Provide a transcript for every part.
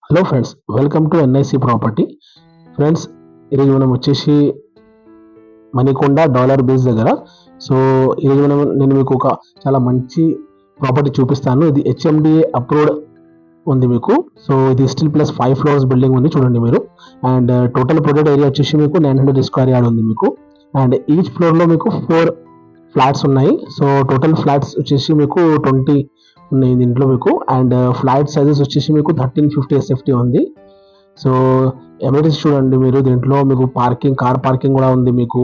Hello friends, welcome to NIC property. Friends, ఈరోజు మనం వచ్చేసి మణికొండ డాలర్ బేస్ దగ్గర. సో ఈరోజు నేను మీకు ఒక చాలా మంచి ప్రాపర్టీ చూపిస్తాను. ఇది హెచ్ఎండిఏ అప్రూవ్డ్ ఉంది మీకు. సో ఇది స్టిల్ ప్లస్ 5 ఫ్లోర్స్ బిల్డింగ్ ఉంది చూడండి మీరు. అండ్ టోటల్ ప్రొజెక్ట్ ఏరియా వచ్చేసి మీకు 900 స్క్వేర్ యార్డ్ ఉంది మీకు. అండ్ ఈచ్ ఫ్లోర్లో మీకు 4 ఫ్లాట్స్ ఉన్నాయి. సో టోటల్ ఫ్లాట్స్ వచ్చేసి మీకు 20 ఉన్నాయి దీంట్లో మీకు. అండ్ ఫ్లాట్ సైజెస్ వచ్చేసి మీకు 1350 ఎస్ఎఫ్టీ ఉంది. సో ఎమ్యూనిటీస్ చూడండి మీరు. దీంట్లో మీకు పార్కింగ్, కార్ పార్కింగ్ కూడా ఉంది మీకు.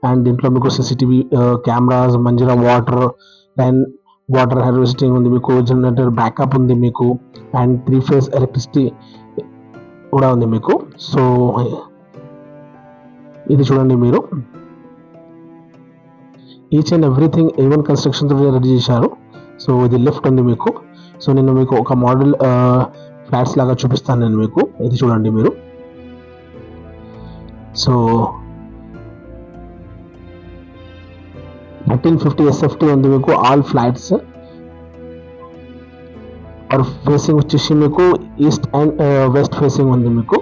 అండ్ దీంట్లో మీకు CCTV cameras, Manjira water and water harvesting ఉంది మీకు. జనరేటర్ బ్యాకప్ ఉంది మీకు. అండ్ 3 ఫేజ్ ఎలక్ట్రిసిటీ కూడా ఉంది మీకు. సో ఇది చూడండి మీరు. Each and everything A1 construction తో రెడీ చేశారు. సో ఇది లిఫ్ట్ ఉంది మీకు. సో నేను మీకు ఒక మోడల్ ఫ్లాట్స్ లాగా చూపిస్తాను నేను మీకు. ఇది చూడండి మీరు. సో 1350 ఎస్ఎఫ్టీ ఉంది మీకు. ఆల్ ఫ్లాట్స్ ఆర్ ఫేసింగ్ వచ్చేసి మీకు ఈస్ట్ అండ్ వెస్ట్ ఫేసింగ్ ఉంది మీకు.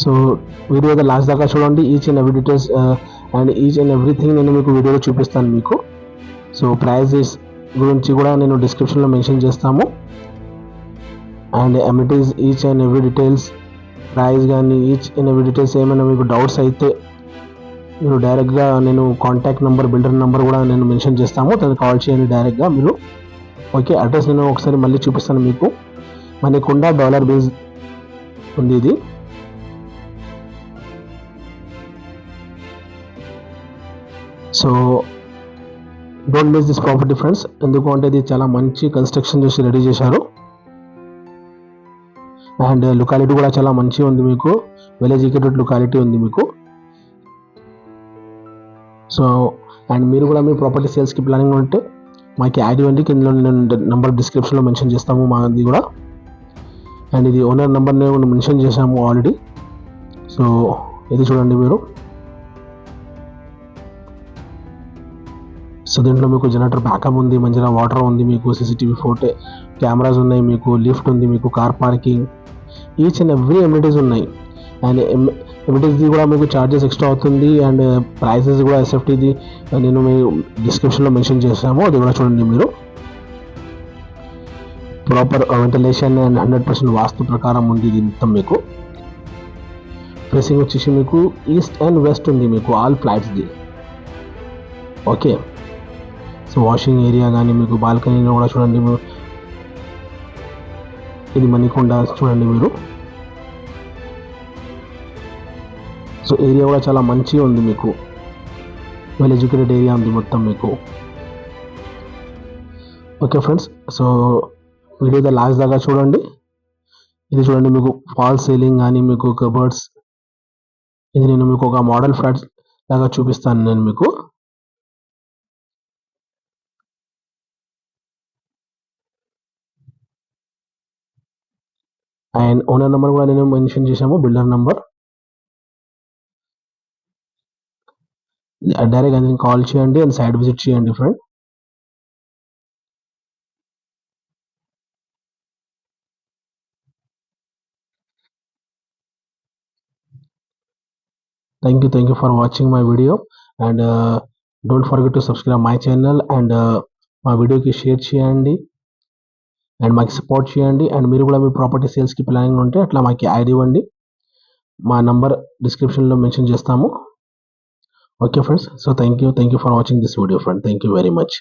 సో వీడియో లాస్ట్ దాకా చూడండి. Each and every details and each and everything నేను మీకు వీడియోలో చూపిస్తాను మీకు. సో ప్రైజెస్ గురించి కూడా నేను డిస్క్రిప్షన్లో మెన్షన్ చేస్తాము. And amenities, each and every details, price కానీ ఈచ్ అండ్ ఎవ్రీ డీటెయిల్స్ ఏమైనా మీకు డౌట్స్ అయితే మీరు డైరెక్ట్గా నేను కాంటాక్ట్ నెంబర్, బిల్డర్ నెంబర్ కూడా నేను మెన్షన్ చేస్తాము. దాన్ని కాల్ చేయండి డైరెక్ట్గా మీరు. ఓకే, అడ్రస్ నేను ఒకసారి మళ్ళీ చూపిస్తాను మీకు. మణికొండ డాలర్ బేస్ ఉంది ఇది. So don't miss this property friends. ఎందుకంటే ఇది చాలా మంచి కన్స్ట్రక్షన్ చేసి రెడీ చేశారు. అండ్ లొకాలిటీ కూడా చాలా మంచిగా ఉంది మీకు. వెల్ ఎడ్యుకేటెడ్ లొకాలిటీ ఉంది మీకు. సో అండ్ మీరు కూడా మీ ప్రాపర్టీ సేల్స్కి ప్లానింగ్ ఉంటే మాకు యాడ్ ఇవ్వండి. కింద నేను నెంబర్ డిస్క్రిప్షన్లో మెన్షన్ చేస్తాము మాది కూడా. అండ్ ఇది ఓనర్ నెంబర్ నేను మెన్షన్ చేశాము ఆల్రెడీ. సో ఇది చూడండి మీరు. సో దీంట్లో మీకు జనరేటర్ బ్యాకప్ ఉంది, మంచిగా వాటర్ ఉంది మీకు, సిసిటీవీ ఫోటో కెమెరాస్ ఉన్నాయి మీకు, లిఫ్ట్ ఉంది మీకు, car parking, each and every amenities ఉన్నాయి. అండ్ ఎమ్యూనిటీస్ది కూడా మీకు ఛార్జెస్ ఎక్స్ట్రా అవుతుంది. అండ్ ప్రైసెస్ కూడా ఎస్ఎఫ్టీది నేను మీ డిస్క్రిప్షన్లో మెన్షన్ చేసాము. అది కూడా చూడండి మీరు. ప్రాపర్ వెంటిలేషన్ అండ్ 100% వాస్తు ప్రకారం ఉంది ఇది మొత్తం మీకు. ఫేసింగ్ వచ్చేసి మీకు ఈస్ట్ అండ్ వెస్ట్ ఉంది మీకు ఆల్ ఫ్లాట్స్ది. ఓకే, సో వాషింగ్ ఏరియా కానీ మీకు బాల్కనీలో కూడా చూడండి మీరు. ఇది మణికొండ చూడండి మీరు. సో ఏరియా కూడా చాలా మంచిగా ఉంది మీకు. వెల్ ఎడ్యుకేటెడ్ ఏరియా ఉంది మొత్తం మీకు. Okay friends, so video last దాకా చూడండి. ఇది చూడండి మీకు ఫాల్ సీలింగ్ కానీ మీకు కబర్డ్స్. ఇది నేను మీకు ఒక మోడల్ ఫ్లాట్ లాగా చూపిస్తాను నేను మీకు. అండ్ ఓనర్ నెంబర్ కూడా నేను మెన్షన్ చేశాము, బిల్డర్ నెంబర్. డైరెక్ట్ అందులో కాల్ చేయండి అండ్ సైట్ విజిట్ చేయండి friend. Thank you for watching my video. And don't forget to subscribe my channel. And మా వీడియోకి షేర్ చేయండి అండ్ మాకు సపోర్ట్ చేయండి. అండ్ మీరు కూడా మీ ప్రాపర్టీ సేల్స్కి ప్లానింగ్ ఉంటే అట్లా మాకు యాడ్ ఇవ్వండి. మా నంబర్ డిస్క్రిప్షన్లో మెన్షన్ చేస్తాము. Okay friends, so thank you for watching this video friend. Thank you very much.